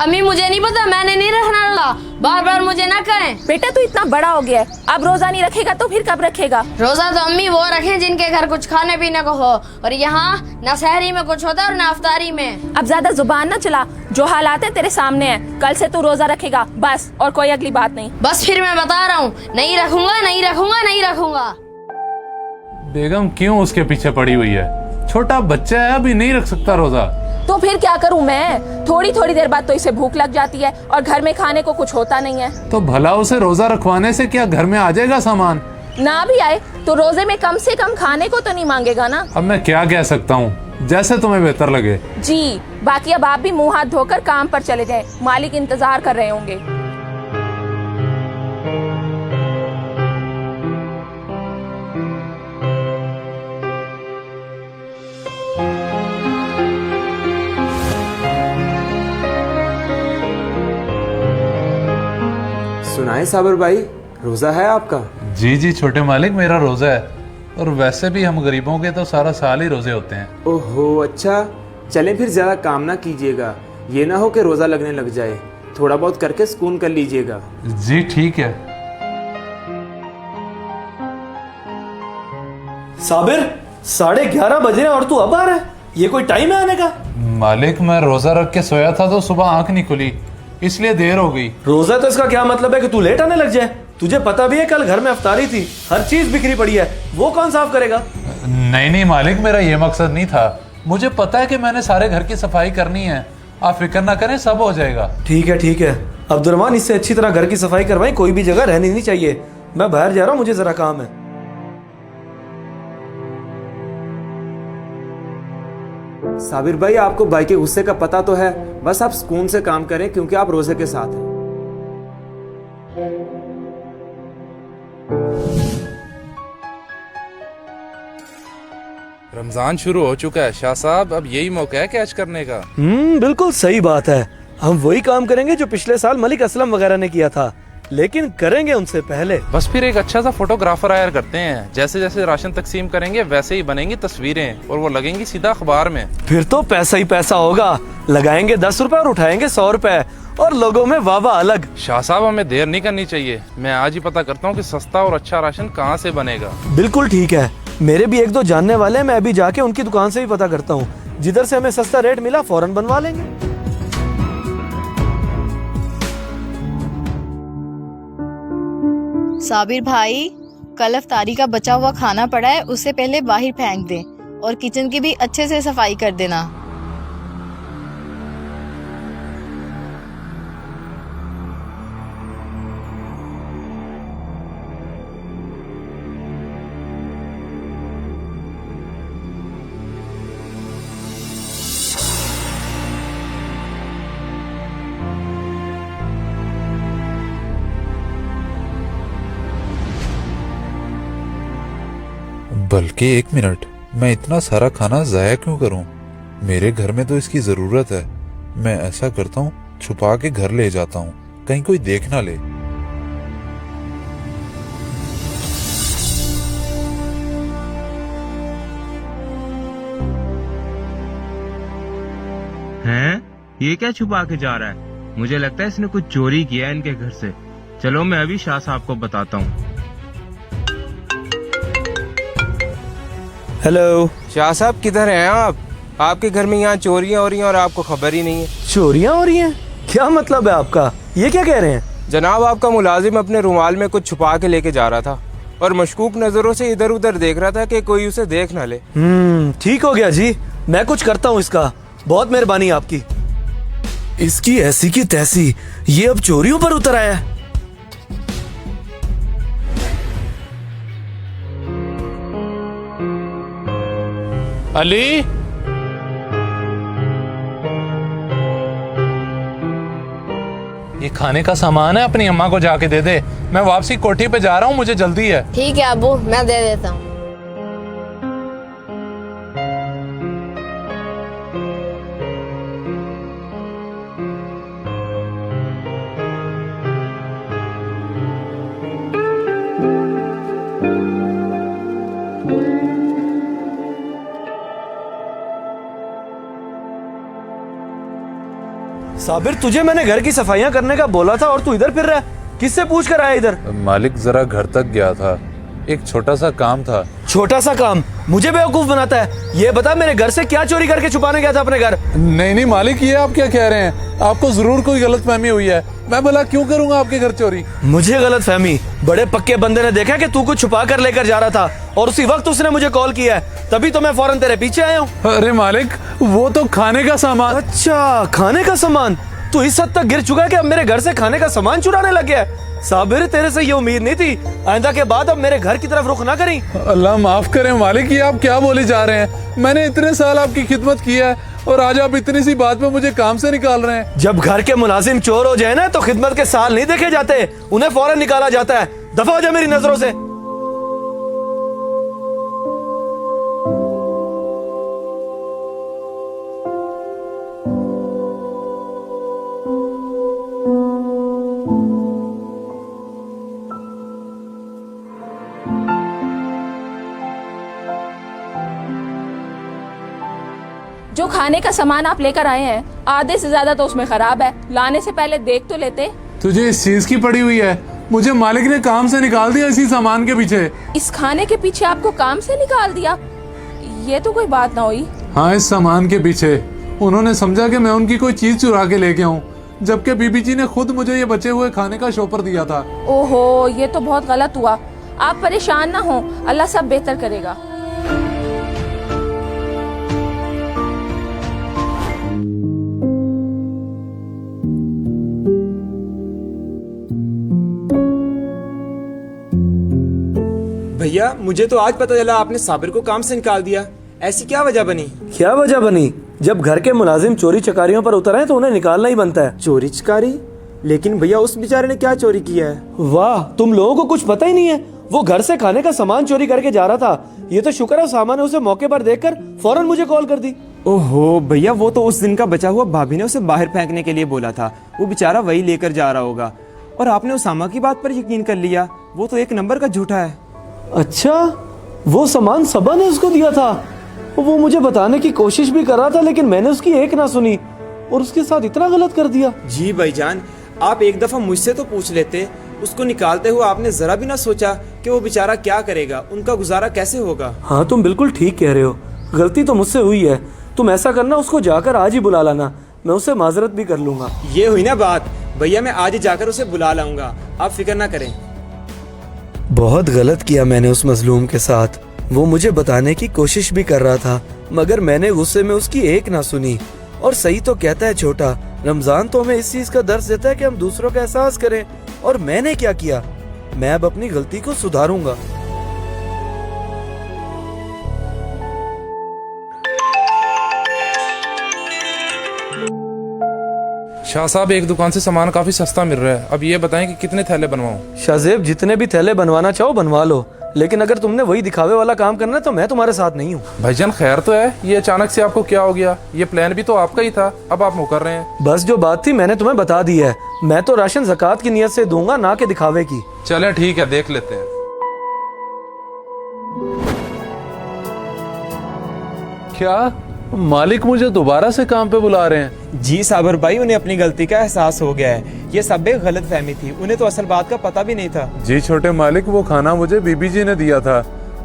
अम्मी मुझे नहीं पता, मैंने नहीं रखना रोजा, बार बार मुझे ना कहें। बेटा तू इतना बड़ा हो गया है, अब रोजा नहीं रखेगा तो फिर कब रखेगा? रोजा तो अम्मी वो रखें जिनके घर कुछ खाने पीने को हो, और यहाँ ना सहरी में कुछ होता है और ना अफ्तारी में। अब ज्यादा जुबान ना चला, जो हालात है तेरे सामने है। कल से तू रोजा रखेगा बस, और कोई अगली बात नहीं। बस फिर मैं बता रहा हूँ, नहीं रखूंगा नहीं रखूंगा नहीं रखूंगा। बेगम क्यों उसके पीछे पड़ी हुई है? छोटा बच्चा है, अभी नहीं रख सकता रोजा। तो फिर क्या करूं मैं? थोड़ी थोड़ी देर बाद तो इसे भूख लग जाती है और घर में खाने को कुछ होता नहीं है। तो भला उसे रोजा रखवाने से क्या घर में आ जाएगा सामान? ना भी आए तो रोजे में कम से कम खाने को तो नहीं मांगेगा ना। अब मैं क्या कह सकता हूँ, जैसे तुम्हें बेहतर लगे। जी, बाकी अब आप भी मुंह हाथ धोकर काम पर चले जाएं, मालिक इंतजार कर रहे होंगे। सुनाए साबिर भाई, रोजा है आपका? जी जी छोटे मालिक, मेरा रोजा है। और वैसे भी हम गरीबों के तो सारा साल ही रोजे होते हैं। ओहो अच्छा, चलें फिर ज्यादा काम ना कीजिएगा, ये ना हो कि रोजा लगने लग जाए। थोड़ा बहुत करके सुकून कर लीजिएगा। जी ठीक है। साबिर 11:30 बजे और तू अब आ रहा है? ये कोई टाइम है आने का? मालिक मैं रोजा रख के सोया था तो सुबह आंख नहीं खुली, इसलिए देर हो गई। रोजा तो इसका क्या मतलब है कि तू लेट आने लग जाए? तुझे पता भी है कल घर में अफ्तारी थी, हर चीज बिखरी पड़ी है, वो कौन साफ करेगा? नहीं नहीं मालिक, मेरा ये मकसद नहीं था। मुझे पता है कि मैंने सारे घर की सफाई करनी है, आप फिक्र ना करें, सब हो जाएगा। ठीक है अब्दुर्रहमान, इससे अच्छी तरह घर की सफाई करवाएं, कोई भी जगह रहनी नहीं चाहिए। मैं बाहर जा रहा हूँ, मुझे जरा काम है। साबिर भाई, आपको भाई के गुस्से का पता तो है, बस आप सुकून से काम करें क्योंकि आप रोजे के साथ हैं। रमजान शुरू हो चुका है शाह साहब, अब यही मौका है कैच करने का। बिल्कुल सही बात है। हम वही काम करेंगे जो पिछले साल मलिक असलम वगैरह ने किया था, लेकिन करेंगे उनसे पहले। बस फिर एक अच्छा सा फोटोग्राफर हायर करते हैं, जैसे जैसे राशन तकसीम करेंगे वैसे ही बनेंगी तस्वीरें और वो लगेंगी सीधा अखबार में। फिर तो पैसा ही पैसा होगा, लगाएंगे 10 रुपए और उठाएंगे 100 रुपए, और लोगों में वाह वाह अलग। शाह साहब हमें देर नहीं करनी चाहिए, मैं आज ही पता करता हूँ कि सस्ता और अच्छा राशन कहाँ से बनेगा। बिल्कुल ठीक है, मेरे भी एक दो जानने वाले हैं, मैं अभी जाके उनकी दुकान से भी पता करता हूँ। जिधर से हमें सस्ता रेट मिला फौरन बनवा लेंगे। साबिर भाई, कल अफ्तारी का बचा हुआ खाना पड़ा है, उससे पहले बाहर फेंक दें और किचन की भी अच्छे से सफाई कर देना। बल्कि 1 मिनट, मैं इतना सारा खाना जाया क्यों करूं? मेरे घर में तो इसकी जरूरत है। मैं ऐसा करता हूँ, छुपा के घर ले जाता हूँ, कहीं कोई देख ना ले। हैं? ये क्या छुपा के जा रहा है? मुझे लगता है इसने कुछ चोरी किया है इनके घर से। चलो मैं अभी शाह साहब को बताता हूँ। हेलो शाह साहब, किधर हैं आप? आपके घर में यहाँ चोरियां हो रही हैं और आपको खबर ही नहीं है। चोरियां हो रही हैं? क्या मतलब है आपका? ये क्या कह रहे हैं? जनाब, आपका मुलाजिम अपने रुमाल में कुछ छुपा के लेके जा रहा था और मशकूक नजरों से इधर उधर देख रहा था कि कोई उसे देख ना ले। ठीक हो गया जी, मैं कुछ करता हूँ इसका। बहुत मेहरबानी आपकी। इसकी ऐसी की तैसी, ये अब चोरियों पर उतर आया है। अली, ये खाने का सामान है, अपनी अम्मा को जाके दे दे। मैं वापसी कोठी पे जा रहा हूँ, मुझे जल्दी है। ठीक है अबू, मैं दे देता हूँ। साबिर, तुझे मैंने घर की सफाइयां करने का बोला था और तू इधर फिर रहा है। किससे पूछ कर आया इधर? मालिक जरा घर तक गया था, एक छोटा सा काम था। छोटा सा काम मुझे बेवकूफ बनाता है। ये बता, मेरे घर से क्या चोरी करके छुपाने गया था अपने घर? नहीं मालिक, ये आप क्या कह रहे हैं? आपको जरूर कोई गलतफहमी हुई है। मैं भला क्यों करूंगा आपके घर चोरी? मुझे गलतफहमी? बड़े पक्के बंदे ने देखा कि तू कुछ छुपा कर लेकर जा रहा था और उसी वक्त उसने मुझे कॉल किया है, तभी तो मैं फौरन तेरे पीछे आया हूँ। अरे मालिक, वो तो खाने का सामान। अच्छा, खाने का सामान? तू इस हद तक गिर चुका है कि अब मेरे घर से खाने का सामान चुराने लग गया है। साबिर, तेरे से ये उम्मीद नहीं थी। आइंदा के बाद अब मेरे घर की तरफ रुख ना करी। अल्लाह माफ करे मालिक, ये आप क्या बोले जा रहे हैं? मैंने इतने साल आपकी खिदमत की है और आज आप इतनी सी बात पे मुझे काम से निकाल रहे हैं। जब घर के मुलाजिम चोर हो जाए ना तो खिदमत के साल नहीं देखे जाते, उन्हें फौरन निकाला जाता है। दफा हो जा मेरी नजरों से। जो खाने का सामान आप लेकर आए हैं, आधे से ज्यादा तो उसमें खराब है। लाने से पहले देख तो लेते। तुझे इस चीज की पड़ी हुई है? मुझे मालिक ने काम से निकाल दिया इसी सामान के पीछे। इस खाने के पीछे आपको काम से निकाल दिया? ये तो कोई बात ना हुई। हाँ, इस सामान के पीछे। उन्होंने समझा कि मैं उनकी कोई चीज चुरा के लेके आऊं, जबकि बीबी जी ने खुद मुझे ये बचे हुए खाने का शोपर दिया था। ओहो, ये तो बहुत गलत हुआ। आप परेशान ना हो, अल्लाह सब बेहतर करेगा। भैया, मुझे तो आज पता चला आपने साबिर को काम से निकाल दिया। ऐसी क्या वजह बनी? क्या वजह बनी? जब घर के मुलाजिम चोरी चकारियों पर उतर आए तो उन्हें निकालना ही बनता है। चोरी चकारी? लेकिन भैया, उस बेचारे ने क्या चोरी किया है? वाह, तुम लोगों को कुछ पता ही नहीं है। वो घर से खाने का सामान चोरी करके जा रहा था। ये तो शुक्र है सामान ने उसे मौके पर देखकर फौरन मुझे कॉल कर दी। ओहो भैया, वो तो उस दिन का बचा हुआ भाभी ने उसे बाहर फेंकने के लिए बोला था। वो बेचारा वही लेकर जा रहा होगा और आपने उसामा की बात पर यकीन कर लिया। वो तो एक नंबर का झूठा है। अच्छा, वो सामान सबा ने उसको दिया था? वो मुझे बताने की कोशिश भी कर रहा था, लेकिन मैंने उसकी एक ना सुनी और उसके साथ इतना गलत कर दिया। जी भाईजान, आप एक दफा मुझसे तो पूछ लेते। उसको निकालते हुए आपने जरा भी ना सोचा कि वो बेचारा क्या करेगा, उनका गुजारा कैसे होगा। हाँ, तुम बिल्कुल ठीक कह रहे हो। गलती तो मुझसे हुई है। तुम ऐसा करना, उसको जाकर आज ही बुला लाना, मैं उससे माजरत भी कर लूंगा। ये हुई ना बात। भैया, मैं आज ही जाकर उसे बुला लाऊंगा, आप फिक्र ना करें। बहुत गलत किया मैंने उस मजलूम के साथ। वो मुझे बताने की कोशिश भी कर रहा था, मगर मैंने गुस्से में उसकी एक ना सुनी। और सही तो कहता है छोटा, रमजान तो हमें इस चीज का दर्स देता है कि हम दूसरों का एहसास करें। और मैंने क्या किया? मैं अब अपनी गलती को सुधारूंगा। शाह साहब, एक दुकान से सामान काफी सस्ता मिल रहा है। अब ये बताएं कि कितने थैले बनवाऊं? शाहजेब, जितने भी थैले बनवाना चाहो बनवा लो, लेकिन अगर तुमने वही दिखावे वाला काम करना है तो मैं तुम्हारे साथ नहीं हूँ। भाईजान, खैर तो है? ये अचानक से आपको क्या हो गया? ये प्लान भी तो आपका ही था, अब आप मुकर रहे हैं। बस जो बात थी मैंने तुम्हें बता दी है। मैं तो राशन ज़कात की नियत से दूंगा, ना कि दिखावे की। चले ठीक है, देख लेते हैं। क्या मालिक मुझे दोबारा से काम पे बुला रहे हैं? जी साबिर भाई, उन्हें अपनी गलती का एहसास हो गया है। ये सब एक गलत फहमी थी, उन्हें तो असल बात का पता भी नहीं था। जी छोटे मालिक, वो खाना मुझे बीबी जी ने दिया था,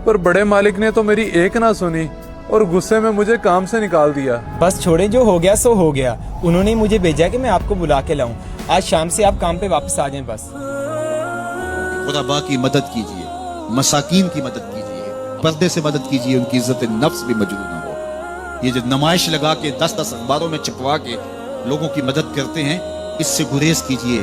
पर बड़े मालिक ने तो मेरी एक ना सुनी और गुस्से में मुझे काम से निकाल दिया। बस छोड़े, जो हो गया सो हो गया। उन्होंने मुझे भेजा कि मैं आपको बुला के लाऊं। आज शाम से आप काम पे वापस आ जाएं बस। खुदा की मदद कीजिए, मसाकीन की मदद कीजिए, पर्दे से मदद कीजिए, उनकी इज्जत नफ्स भी मजरूह ना हो। ये जो नुमाइश लगा के 10-10 अखबारों में छपवा के लोगों की मदद करते हैं, इससे गुरेज कीजिए।